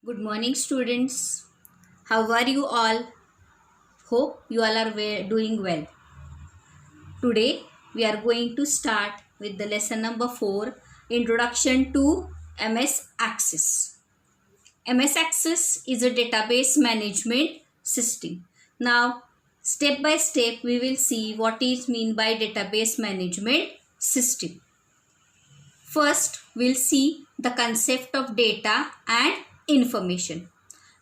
Good morning, students. How are you all? Hope you all are doing well. Today, we are going to start with the lesson number 4, Introduction to MS Access. MS Access is a database management system. Now, step by step, we will see what is meant by database management system. First, we'll see the concept of data and information.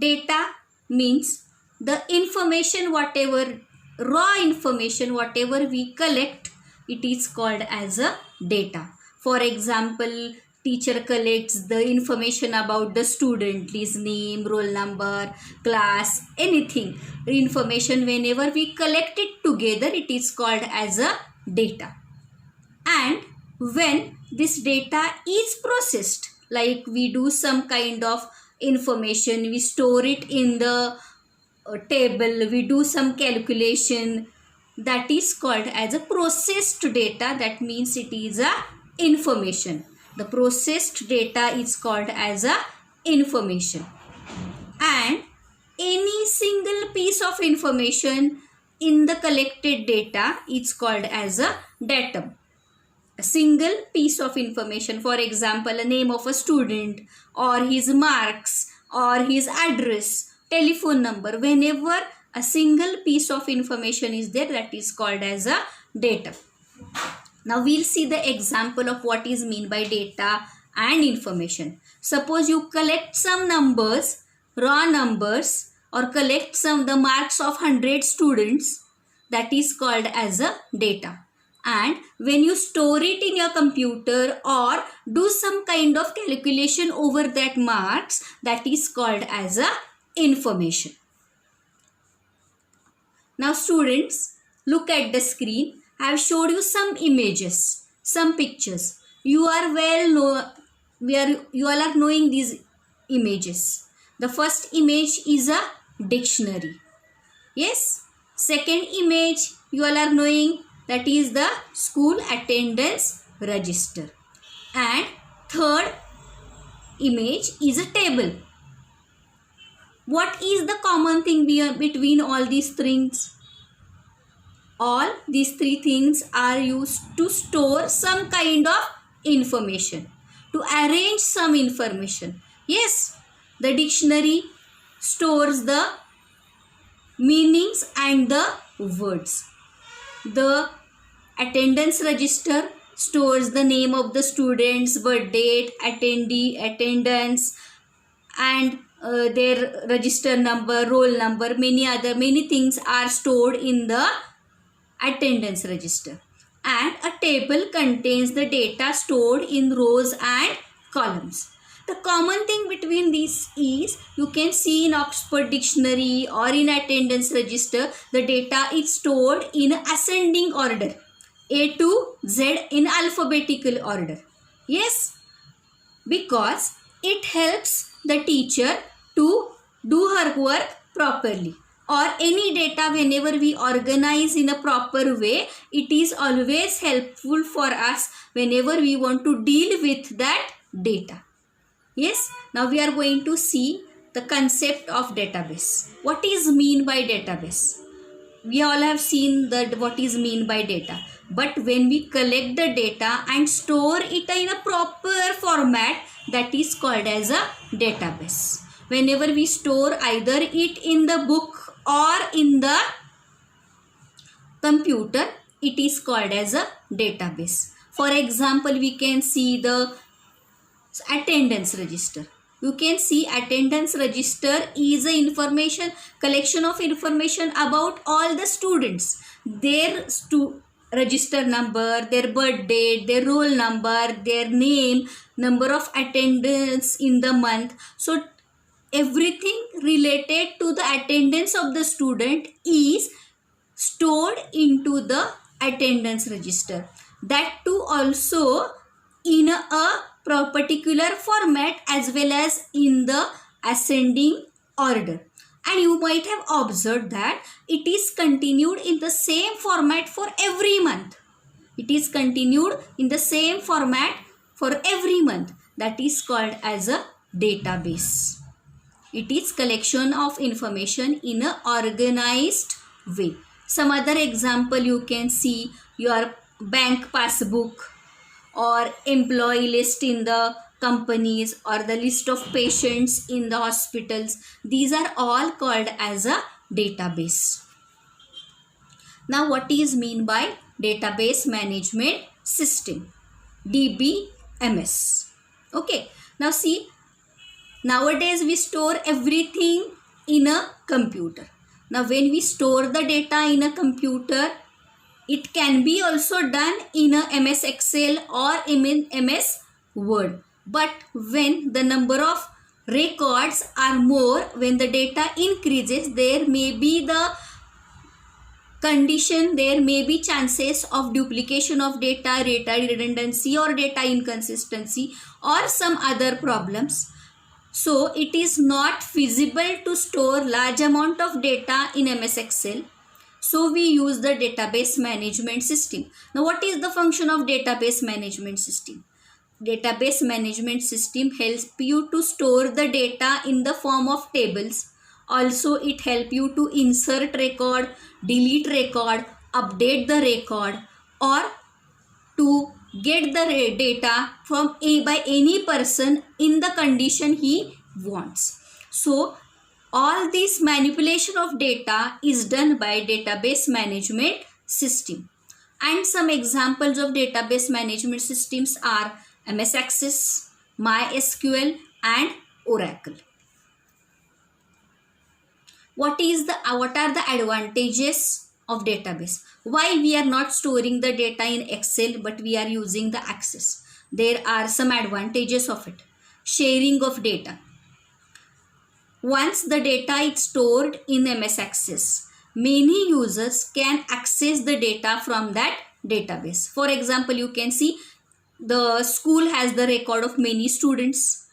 Data means the information, whatever raw information, whatever we collect, it is called as a data. For example, teacher collects the information about the student, his name, roll number, class, anything. Information, whenever we collect it together, it is called as a data. And when this data is processed, like we do some kind of information, we store it in the table, we do some calculation, that is called as a processed data. That means it is a information. The processed data is called as a information. And any single piece of information in the collected data is called as a datum. A single piece of information, for example, a name of a student or his marks or his address, telephone number, whenever a single piece of information is there, that is called as a data. Now we'll see the example of what is meant by data and information. Suppose you collect some numbers, raw numbers, or collect the marks of 100 students, that is called as a data. And when you store it in your computer or do some kind of calculation over that marks, that is called as a information. Now students, look at the screen. I have showed you some images, some pictures. You all are knowing these images. The first image is a dictionary. Yes. Second image you all are knowing, that is the school attendance register. And third image is a table. What is the common thing between all these things? All these three things are used to store some kind of information, to arrange some information. Yes, the dictionary stores the meanings and the words. The attendance register stores the name of the students, birth date, attendee, attendance, and their register number, roll number, many things are stored in the attendance register. And a table contains the data stored in rows and columns. The common thing between these is, you can see in Oxford Dictionary or in attendance register, the data is stored in ascending order, A to Z in alphabetical order. Yes, because it helps the teacher to do her work properly. Or any data, whenever we organize in a proper way, it is always helpful for us whenever we want to deal with that data. Yes, now we are going to see the concept of database. What is mean by database? We all have seen that what is mean by data. But when we collect the data and store it in a proper format, that is called as a database. Whenever we store either it in the book or in the computer, it is called as a database. For example, we can see the attendance register. You can see attendance register is a collection of information about all the students, their register number, their birth date, their roll number, their name, number of attendance in the month. So everything related to the attendance of the student is stored into the attendance register. That too also in a particular format as well as in the ascending order. And you might have observed that it is continued in the same format for every month. It is continued in the same format for every month. That is called as a database. It is collection of information in a organized way. Some other example you can see your bank passbook or employee list in the companies or the list of patients in the hospitals. These are all called as a database. Now what is mean by database management system? DBMS. Okay. Now see, nowadays we store everything in a computer. Now when we store the data in a computer, it can be also done in a MS Excel or in MS Word. But when the number of records are more, when the data increases, there may be the condition, there may be chances of duplication of data redundancy or data inconsistency or some other problems. So it is not feasible to store large amount of data in MS Excel. So we use the database management system. Now what is the function of database management system? Database management system helps you to store the data in the form of tables. Also it helps you to insert record, delete record, update the record, or to get the data from by any person in the condition he wants. So all this manipulation of data is done by database management system. And some examples of database management systems are MS Access, MySQL and Oracle. What are the advantages of database? Why we are not storing the data in Excel but we are using the Access? There are some advantages of it. Sharing of data. Once the data is stored in MS Access, many users can access the data from that database. For example, you can see the school has the record of many students.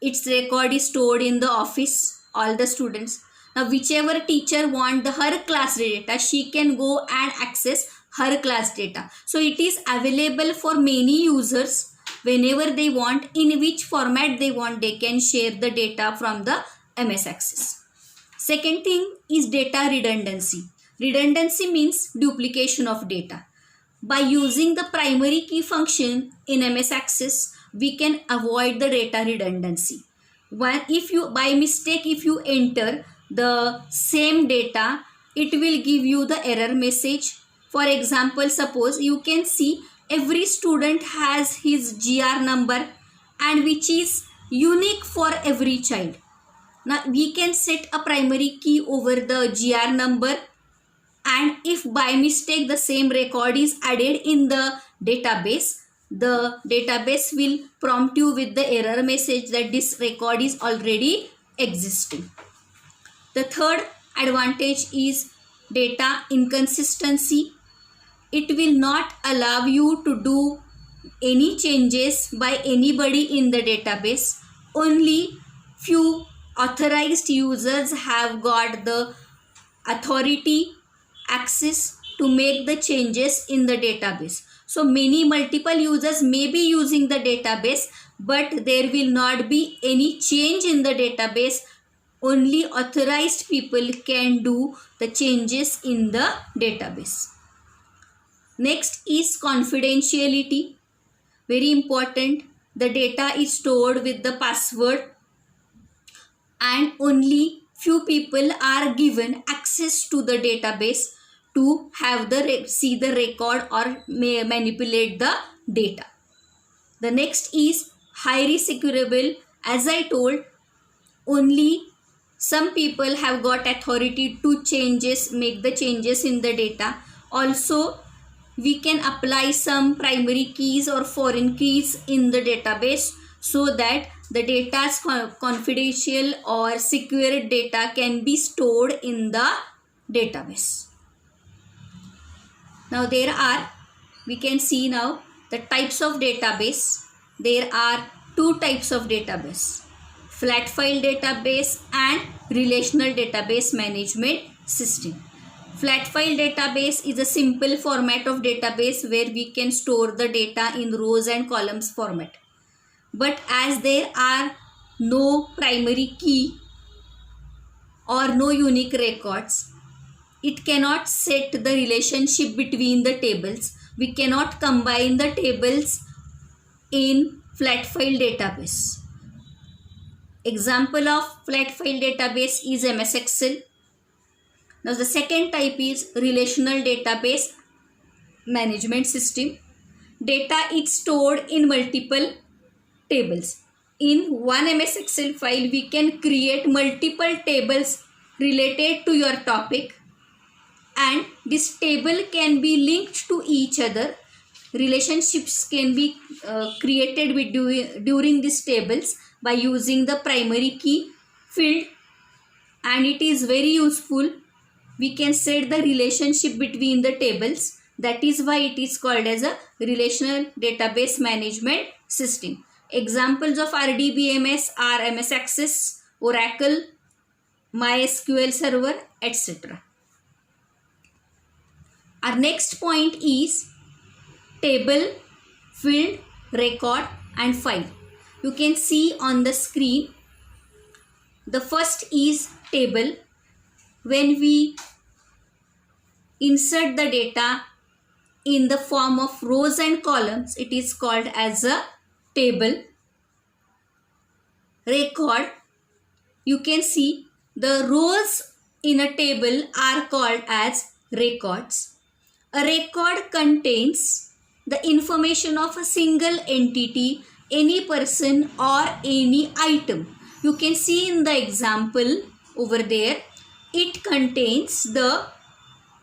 Its record is stored in the office, all the students. Now whichever teacher want her class data, she can go and access her class data. So it is available for many users whenever they want, in which format they want, they can share the data from the MS Access. Second thing is data redundancy. Redundancy means duplication of data. By using the primary key function in MS Access, we can avoid the data redundancy. If you by mistake if you enter the same data, it will give you the error message. For example, suppose you can see every student has his GR number and which is unique for every child. Now we can set a primary key over the GR number, and if by mistake the same record is added in the database will prompt you with the error message that this record is already existing. The third advantage is data inconsistency. It will not allow you to do any changes by anybody in the database. Only few authorized users have got the authority, access to make the changes in the database. So multiple users may be using the database, but there will not be any change in the database. Only authorized people can do the changes in the database. Next is confidentiality. Very important. The data is stored with the password and only few people are given access to the database to have see the record or manipulate the data. The next is highly securable. As I told, only some people have got authority to make the changes in the data. Also, we can apply some primary keys or foreign keys in the database so that the data's confidential or secure data can be stored in the database. Now we can see now the types of database. There are two types of database: flat file database and relational database management system. Flat file database is a simple format of database where we can store the data in rows and columns format. But as there are no primary key or no unique records. It cannot set the relationship between the tables. We cannot combine the tables in flat file database. Example of flat file database is MS Excel. Now the second type is relational database management system. Data is stored in multiple tables. In one MS Excel file, we can create multiple tables related to your topic, and this table can be linked to each other. Relationships can be created with during these tables by using the primary key field, and it is very useful. We can set the relationship between the tables. That is why it is called as a relational database management system. Examples of RDBMS are MS Access, Oracle, MySQL Server, etc. Our next point is table, field, record and file. You can see on the screen. The first is table. When we insert the data in the form of rows and columns, it is called as a table. Record, you can see the rows in a table are called as records. A record contains the information of a single entity, any person or any item. You can see in the example over there, it contains the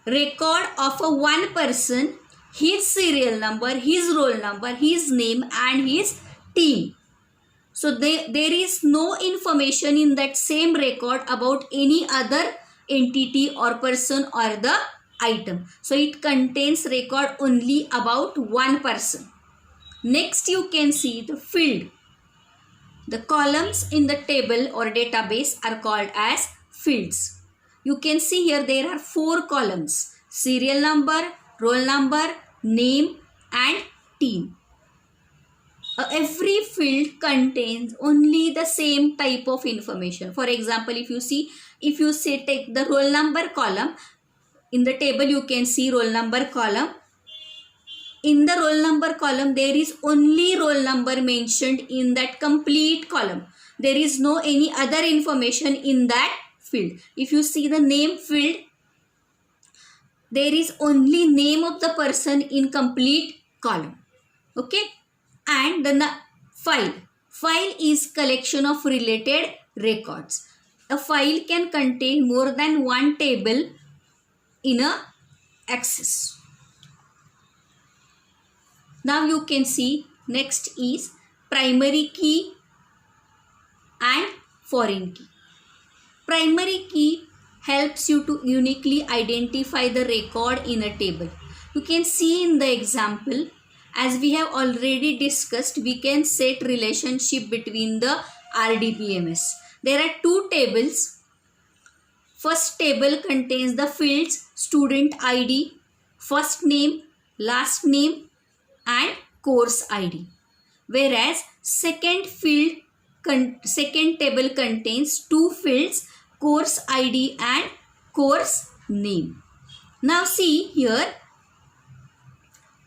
record of a one person, his serial number, his roll number, his name and his team. So there is no information in that same record about any other entity or person or the item. So it contains record only about one person. Next you can see the field. The columns in the table or database are called as fields. You can see here there are 4 columns: serial number, roll number, name and team. Every field contains only the same type of information. For example, if you take the roll number column, in the table you can see roll number column. In the roll number column, there is only roll number mentioned in that complete column. There is no any other information in that field. If you see the name field, there is only name of the person in complete column. Okay. And then the file. File is collection of related records. A file can contain more than one table in a access. Now you can see next is primary key and foreign key. Primary key helps you to uniquely identify the record in a table. You can see in the example, as we have already discussed, we can set relationship between the RDBMS. There are 2 tables. First table contains the fields student ID, first name, last name and course ID. Whereas second table contains 2 fields, course ID and course name. Now see here,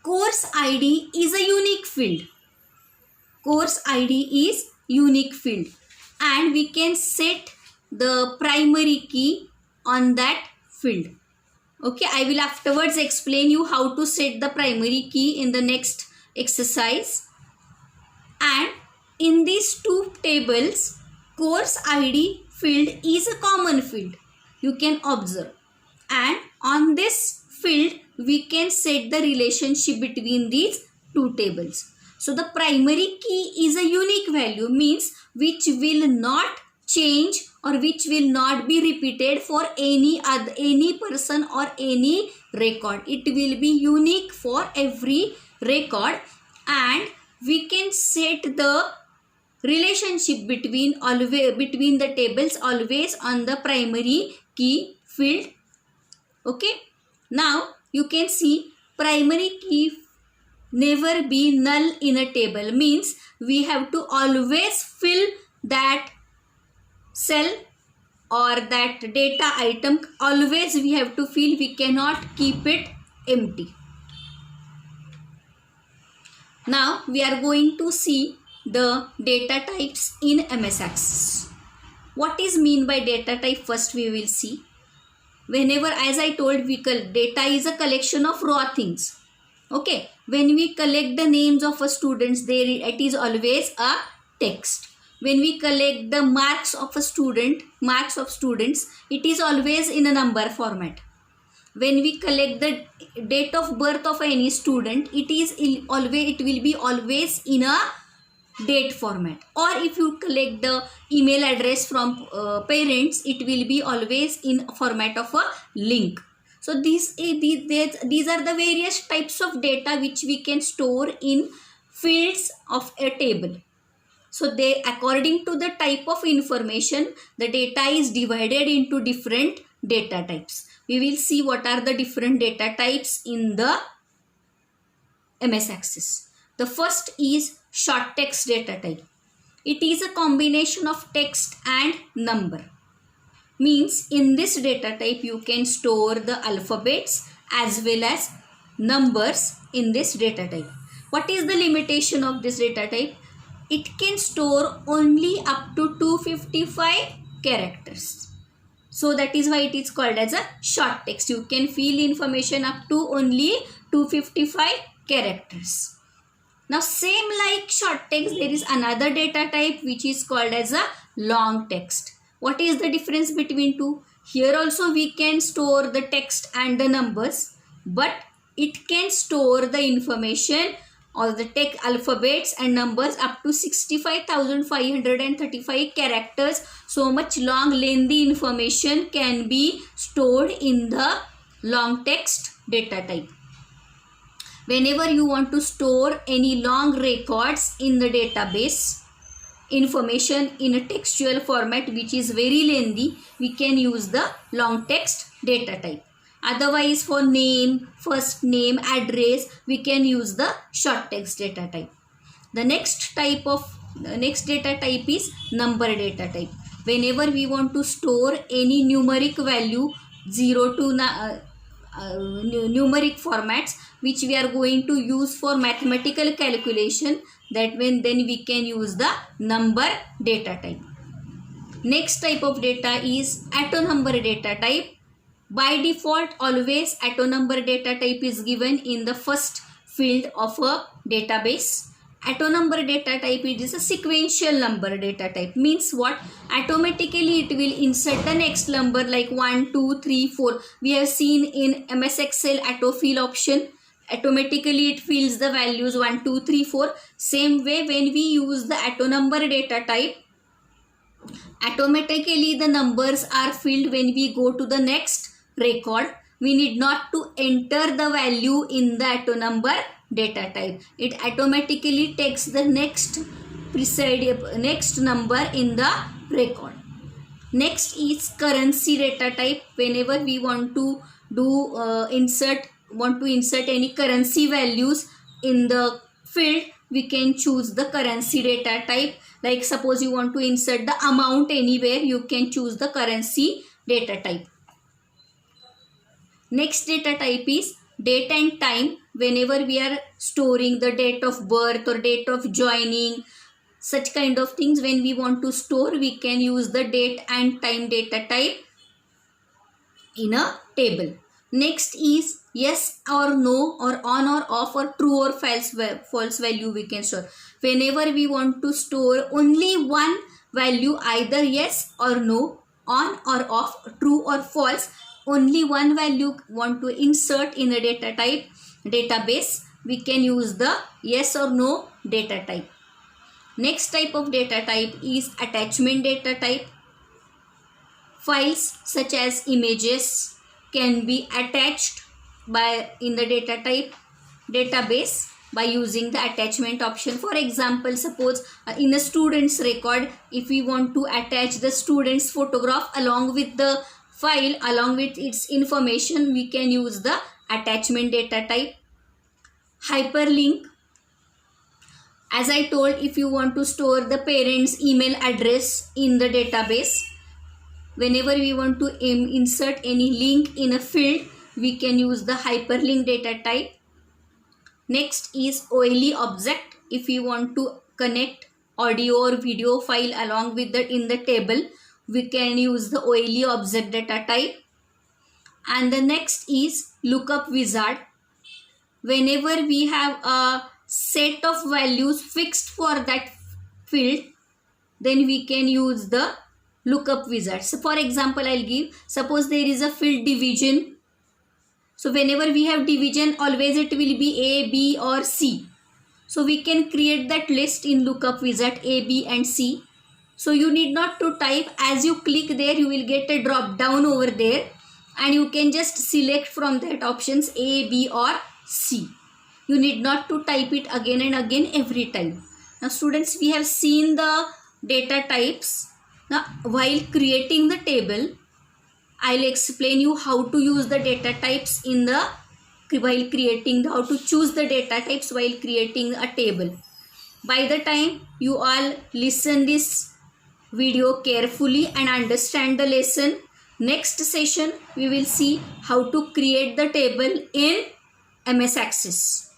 course ID is a unique field. Course ID is unique field and we can set the primary key on that field. Okay, I will afterwards explain you how to set the primary key in the next exercise. And in these 2 tables, course ID field is a common field. You can observe. And on this field, we can set the relationship between these 2 tables. So the primary key is a unique value, means which will not change or which will not be repeated for any person or any record. It will be unique for every record, and we can set the relationship between the tables always on the primary key field. Okay. Now you can see primary key never be null in a table, means we have to always fill that cell or that data item, always we have to fill. We cannot keep it empty. Now we are going to see the data types in MS Access. What is mean by data type? First we will see. Whenever, as I told, data is a collection of raw things. Okay, when we collect the names of a students, there it is always a text. When we collect the marks of a student, marks of students, it is always in a number format. When we collect the date of birth of any student, it will be always in a date format. Or if you collect the email address from parents, it will be always in format of a link. So these are the various types of data which we can store in fields of a table. So they, according to the type of information, the data is divided into different data types. We will see what are the different data types in the MS Access. The first is short text data type. It is a combination of text and number. Means in this data type you can store the alphabets as well as numbers in this data type. What is the limitation of this data type? It can store only up to 255 characters. So that is why it is called as a short text. You can fill information up to only 255 characters. Now same like short text, there is another data type which is called as a long text. What is the difference between two? Here also we can store the text and the numbers, but it can store the information or the text, alphabets and numbers up to 65,535 characters. So much long lengthy information can be stored in the long text data type. Whenever you want to store any long records in the database, information in a textual format which is very lengthy, we can use the long text data type. Otherwise, for name, first name, address, we can use the short text data type. The next data type is number data type. Whenever we want to store any numeric value, 0 to numeric formats which we are going to use for mathematical calculation, then we can use the number data type. Next type of data is AutoNumber data type. By default, always AutoNumber data type is given in the first field of a database. AutoNumber data type, it is a sequential number data type. Means what? Automatically it will insert the next number like 1, 2, 3, 4. We have seen in MS Excel autofill option. Automatically it fills the values 1, 2, 3, 4. Same way when we use the AutoNumber data type, automatically the numbers are filled when we go to the next record. We need not to enter the value in the AutoNumber data type. It automatically takes the next number in the record. Next is currency data type. Whenever we want to insert any currency values in the field, we can choose the currency data type. Like suppose you want to insert the amount anywhere, you can choose the currency data type. Next data type is date and time. Whenever we are storing the date of birth or date of joining, such kind of things, when we want to store, we can use the date and time data type in a table. Next is yes or no, or on or off, or true or false value we can store. Whenever we want to store only one value, either yes or no, on or off, true or false, only one value want to insert in a data type database, we can use the yes or no data type. Next type of data type is attachment data type. Files such as images can be attached in the data type database by using the attachment option. For example, suppose in a student's record, if we want to attach the student's photograph along with the file, along with its information, we can use the attachment data type. Hyperlink. As I told, if you want to store the parent's email address in the database, Whenever we want to insert any link in a field, we can use the hyperlink data type. Next is OLE object. If we want to connect audio or video file along with that in the table, we can use the OLE object data type. And the next is lookup wizard. Whenever we have a set of values fixed for that field, then we can use the lookup wizard. So for example, I'll give, suppose there is a field division. So whenever we have division, always it will be A, B or C. So we can create that list in lookup wizard A, B and C. So you need not to type. As you click there, you will get a drop down over there and you can just select from that options A, B or C. You need not to type it again and again every time. Now students, we have seen the data types. Now while creating the table, I'll explain you how to use the data types in the while creating, how to choose the data types while creating a table. By the time you all listen this video carefully and understand the lesson, next session we will see how to create the table in MS Access.